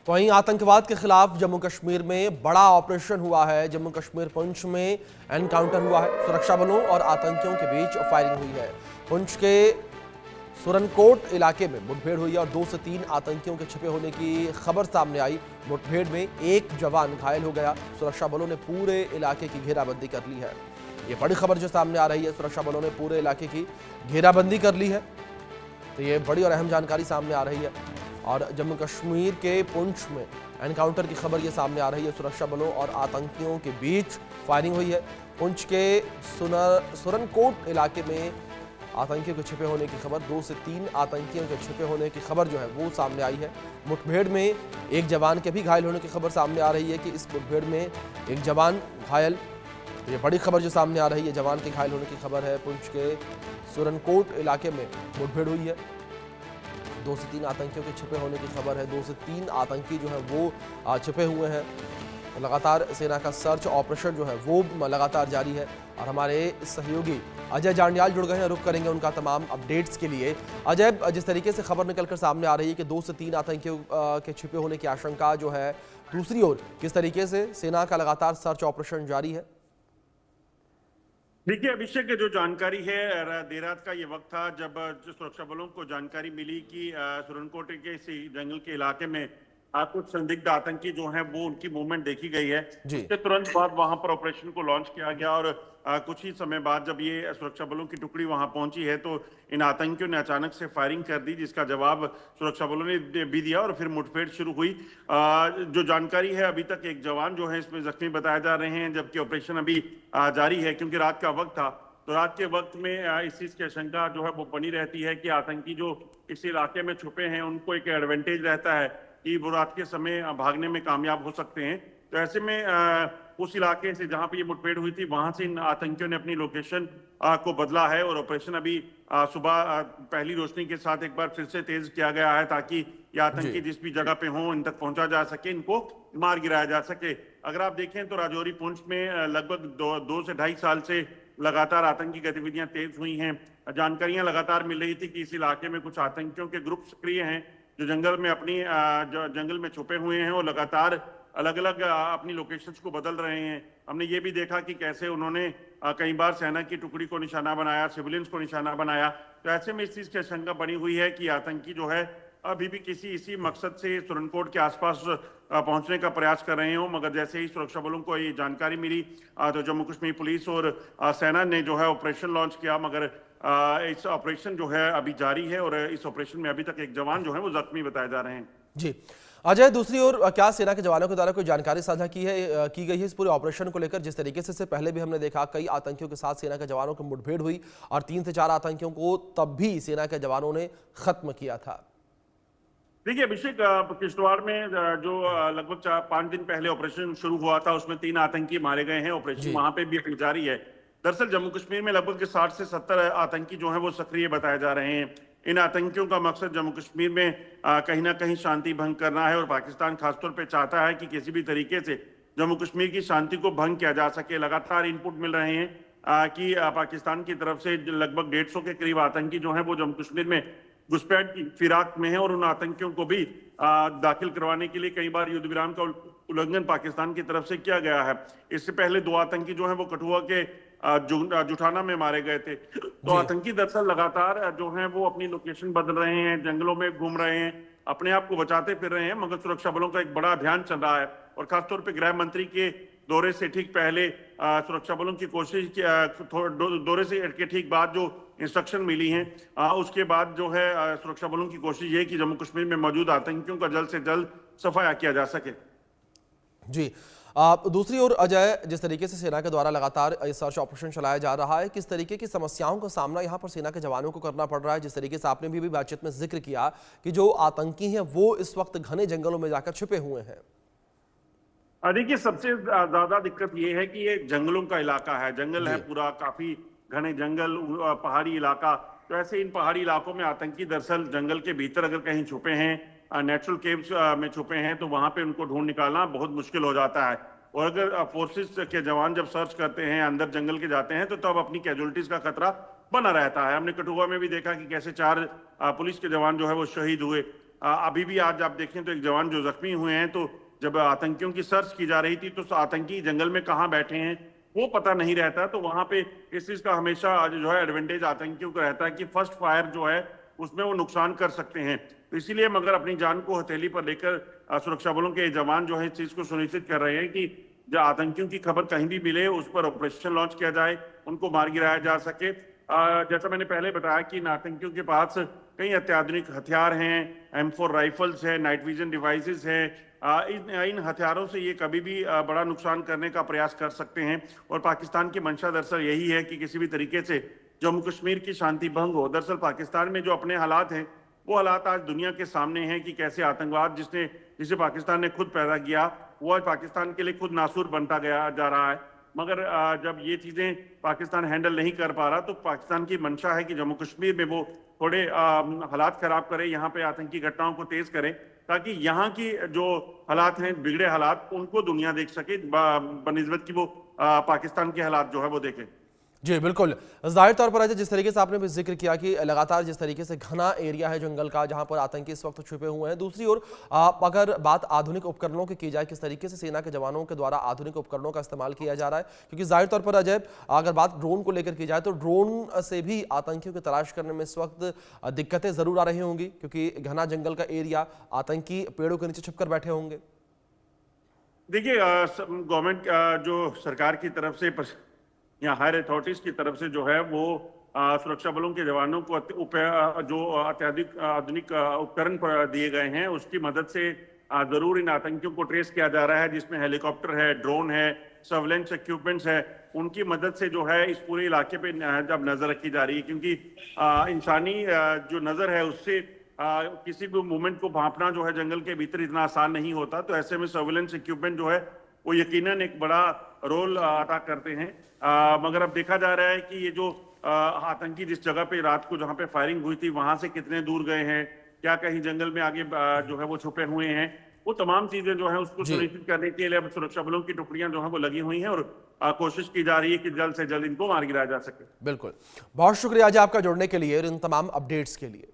वहीं आतंकवाद के खिलाफ जम्मू कश्मीर में बड़ा ऑपरेशन हुआ है। जम्मू कश्मीर पुंछ में एनकाउंटर हुआ है। सुरक्षा बलों और आतंकियों के बीच फायरिंग हुई है। पुंछ के सुरनकोट इलाके में मुठभेड़ हुई और 2 से 3 आतंकियों के छिपे होने की खबर सामने आई। मुठभेड़ में एक जवान घायल हो गया। सुरक्षा बलों ने पूरे इलाके की घेराबंदी कर ली है। ये बड़ी खबर जो सामने आ रही है, सुरक्षा बलों ने पूरे इलाके की घेराबंदी कर ली है, तो ये बड़ी और अहम जानकारी सामने आ रही है। और जम्मू कश्मीर के पुंछ में एनकाउंटर की खबर ये सामने आ रही है। सुरक्षा बलों और आतंकियों के बीच फायरिंग हुई है। पुंछ के सुरनकोट इलाके में आतंकियों के छिपे होने की खबर, 2 से 3 आतंकियों के छिपे होने की खबर जो है वो सामने आई है। मुठभेड़ में एक जवान के भी घायल होने की खबर सामने आ रही है कि इस मुठभेड़ में एक जवान घायल, ये बड़ी खबर जो सामने आ रही है, जवान के घायल होने की खबर है। पुंछ के सुरनकोट इलाके में मुठभेड़ हुई है। 2 से 3 आतंकियों के छिपे होने की खबर है। 2 से 3 आतंकी जो है वो छिपे हुए हैं। लगातार सेना का सर्च ऑपरेशन जो है वो लगातार जारी है। और हमारे सहयोगी अजय जांडियाल जुड़ गए हैं, रुक करेंगे उनका तमाम अपडेट्स के लिए। अजय, जिस तरीके से खबर निकलकर सामने आ रही है कि 2 से 3 आतंकियों के छिपे होने की आशंका जो है, दूसरी ओर किस तरीके से सेना का लगातार सर्च ऑपरेशन जारी है? देखिए अभिषेक, जो जानकारी है, देर रात का ये वक्त था जब सुरक्षा बलों को जानकारी मिली कि सुरनकोट के इसी जंगल के इलाके में कुछ संदिग्ध आतंकी जो हैं वो उनकी मूवमेंट देखी गई है। उसके तुरंत बाद वहां पर ऑपरेशन को लॉन्च किया गया और कुछ ही समय बाद जब ये सुरक्षा बलों की टुकड़ी वहां पहुंची है तो इन आतंकियों ने अचानक से फायरिंग कर दी, जिसका जवाब सुरक्षा बलों ने भी दिया और फिर मुठभेड़ शुरू हुई। जो जानकारी है, अभी तक एक जवान जो है इसमें जख्मी बताए जा रहे हैं, जबकि ऑपरेशन अभी जारी है क्योंकि रात का वक्त था। तो रात के वक्त में इस चीज की आशंका जो है वो बनी रहती है कि आतंकी जो इस इलाके में छुपे हैं उनको एक एडवांटेज रहता है कि वो रात के समय भागने में कामयाब हो सकते हैं। तो ऐसे में उस इलाके से जहां पे ये मुठभेड़ हुई थी वहां से इन आतंकियों ने अपनी लोकेशन को बदला है और ऑपरेशन अभी सुबह पहली रोशनी के साथ एक बार फिर से तेज किया गया है ताकि ये आतंकी जिस भी जगह पे हों इन तक पहुंचा जा सके, इनको मार गिराया जा सके। अगर आप देखें तो राजौरी पुंछ में लगभग 2 से 2.5 साल से लगातार आतंकी गतिविधियां तेज हुई हैं। जानकारियां लगातार मिल रही थी कि इस इलाके में कुछ आतंकियों के ग्रुप सक्रिय हैं जो जंगल में जंगल में छुपे हुए हैं और लगातार अलग अलग अपनी लोकेशंस को बदल रहे हैं। हमने ये भी देखा कि कैसे उन्होंने कई बार सेना की टुकड़ी को निशाना बनाया, सिविलियंस को निशाना बनाया। तो ऐसे में इस चीज की आशंका बनी हुई है कि आतंकी जो है अभी भी किसी इसी मकसद से सुरनकोट के आसपास पहुंचने का प्रयास कर रहे हो, मगर जैसे ही सुरक्षा बलों को ये जानकारी मिली तो जम्मू कश्मीर पुलिस और सेना ने जो है ऑपरेशन लॉन्च किया। मगर इस ऑपरेशन जो है अभी जारी है और इस ऑपरेशन में अभी तक एक जवान जो है वो जख्मी बताए जा रहे हैं। जी अजय, दूसरी ओर क्या सेना के जवानों के द्वारा कोई जानकारी साझा की गई है इस पूरे ऑपरेशन को लेकर? जिस तरीके से पहले भी हमने देखा कई आतंकियों के साथ सेना के जवानों की मुठभेड़ हुई और 3 से 4 आतंकियों को तब भी सेना के जवानों ने खत्म किया था। देखिए अभिषेक, किश्तवाड़ में जो लगभग 5 दिन पहले ऑपरेशन शुरू हुआ था उसमें 3 आतंकी मारे गए हैं। ऑपरेशन वहां पे भी अभी जारी है। दरअसल जम्मू कश्मीर में लगभग 60 से 70 आतंकी जो हैं वो सक्रिय बताए जा रहे हैं। इन आतंकियों का मकसद जम्मू कश्मीर में कहीं ना कहीं शांति भंग करना है और पाकिस्तान खासतौर पर चाहता है कि किसी भी तरीके से जम्मू कश्मीर की शांति को भंग किया जा सके। लगातार इनपुट मिल रहे हैं कि पाकिस्तान की तरफ से लगभग 150 के करीब आतंकी जो हैं वो जम्मू कश्मीर में घुसपैठ की फिराक में है और उन आतंकियों को भी दाखिल करवाने के लिए कई बार युद्ध विराम का उल्लंघन पाकिस्तान की तरफ से किया गया है। इससे पहले 2 आतंकी जो हैं वो कठुआ के जुठाना में मारे गए थे। तो आतंकी दरअसल लगातार जो हैं वो अपनी लोकेशन बदल रहे हैं, जंगलों में घूम रहे हैं, अपने आप को बचाते फिर रहे हैं। मगर सुरक्षा बलों का एक बड़ा अभियान चल रहा है और खासतौर पर गृह मंत्री के दौरे से ठीक पहले सुरक्षा बलों की कोशिश दौरे से के ठीक बाद जो इंस्ट्रक्शन मिली हैं उसके बाद जो है सुरक्षा बलों की कोशिश ये कि जम्मू कश्मीर में मौजूद आतंकियों का जल्द से जल्द सफाया किया जा सके। जी दूसरी ओर अजय, जिस तरीके से सेना के द्वारा लगातार सर्च ऑपरेशन चलाया जा रहा है, किस तरीके की समस्याओं का सामना यहाँ पर सेना के जवानों को करना पड़ रहा है? जिस तरीके से आपने भी बातचीत में जिक्र किया कि जो आतंकी हैं वो इस वक्त घने जंगलों में जाकर छिपे हुए हैं। देखिए सबसे ज्यादा दिक्कत ये है कि ये जंगलों का इलाका है, जंगल है पूरा, काफी घने जंगल, पहाड़ी इलाका। तो ऐसे इन पहाड़ी इलाकों में आतंकी दरअसल जंगल के भीतर अगर कहीं छुपे हैं, नेचुरल केव्स में छुपे हैं, तो वहां पे उनको ढूंढ निकालना बहुत मुश्किल हो जाता है। और अगर फोर्सेस के जवान जब सर्च करते हैं, अंदर जंगल के जाते हैं, तो तब अपनी कैजुअलिटीज का खतरा बना रहता है। हमने कठुआ में भी देखा कि कैसे 4 पुलिस के जवान जो है वो शहीद हुए। अभी भी आज आप देखें तो एक जवान जो जख्मी हुए हैं, तो जब आतंकियों की सर्च की जा रही थी तो आतंकी जंगल में कहाँ बैठे हैं वो पता नहीं रहता। तो वहां पे इस चीज का हमेशा जो है एडवांटेज आतंकियों को रहता है कि फर्स्ट फायर जो है उसमें वो नुकसान कर सकते हैं। तो इसीलिए मगर अपनी जान को हथेली पर लेकर सुरक्षा बलों के जवान जो है इस चीज को सुनिश्चित कर रहे हैं कि जो आतंकियों की खबर कहीं भी मिले उस पर ऑपरेशन लॉन्च किया जाए, उनको मार गिराया जा सके। जैसा मैंने पहले बताया कि इन आतंकियों के पास कई अत्याधुनिक हथियार हैं, M4 राइफल्स है, नाइट विजन डिवाइसेस है। इन हथियारों से ये कभी भी बड़ा नुकसान करने का प्रयास कर सकते हैं और पाकिस्तान की मंशा दरअसल यही है कि किसी भी तरीके से जम्मू कश्मीर की शांति भंग हो। दरअसल पाकिस्तान में जो अपने हालात हैं वो हालात आज दुनिया के सामने हैं कि कैसे आतंकवाद जिसे पाकिस्तान ने खुद पैदा किया वो आज पाकिस्तान के लिए खुद नासूर बनता गया जा रहा है। मगर जब ये चीजें पाकिस्तान हैंडल नहीं कर पा रहा तो पाकिस्तान की मंशा है कि जम्मू कश्मीर में वो थोड़े हालात खराब करे, यहाँ पे आतंकी घटनाओं को तेज करे ताकि यहाँ की जो हालात हैं बिगड़े हालात उनको दुनिया देख सके बनिस्बत की वो पाकिस्तान के हालात जो है वो देखे। जी बिल्कुल, जाहिर तौर पर अजय जिस तरीके से आपने भी जिक्र किया कि लगातार जिस तरीके से घना एरिया है जंगल का जहां पर आतंकी इस वक्त छुपे हुए हैं, दूसरी ओर अगर बात आधुनिक उपकरणों की जाए किस तरीके से सेना के जवानों के द्वारा आधुनिक उपकरणों का इस्तेमाल किया जा रहा है, क्योंकि जाहिर तौर पर अजय अगर बात ड्रोन को लेकर की जाए तो ड्रोन से भी आतंकियों की तलाश करने में इस वक्त दिक्कतें जरूर आ रही होंगी क्योंकि घना जंगल का एरिया, आतंकी पेड़ों के नीचे छुपकर बैठे होंगे। देखिए गवर्नमेंट जो सरकार की तरफ से या हायर अथॉरिटीज की तरफ से जो है वो सुरक्षा बलों के जवानों को जो अत्याधिक आधुनिक उपकरण दिए गए हैं उसकी मदद से जरूर इन आतंकियों को ट्रेस किया जा रहा है, जिसमें हेलीकॉप्टर है, ड्रोन है, सर्वेलेंस इक्विपमेंट्स है। उनकी मदद से जो है इस पूरे इलाके पे जब नजर रखी जा रही है क्योंकि इंसानी जो नजर है उससे किसी भी मूवमेंट को भांपना जो है जंगल के भीतर इतना आसान नहीं होता। तो ऐसे में सर्वेलेंस इक्विपमेंट जो है वो यकीनन एक बड़ा रोल अदा करते हैं। मगर अब देखा जा रहा है कि ये जो आतंकी जिस जगह पे रात को जहां पे फायरिंग हुई थी वहां से कितने दूर गए हैं, क्या कहीं जंगल में आगे जो है वो छुपे हुए हैं, वो तमाम चीजें जो है उसको सुनिश्चित करने के लिए अब सुरक्षा बलों की टुकड़ियां जो है वो लगी हुई हैं और कोशिश की जा रही है कि जल्द से जल्द इनको मार गिराया जा सके। बिल्कुल, बहुत शुक्रिया आज आपका जुड़ने के लिए और इन तमाम अपडेट्स के लिए।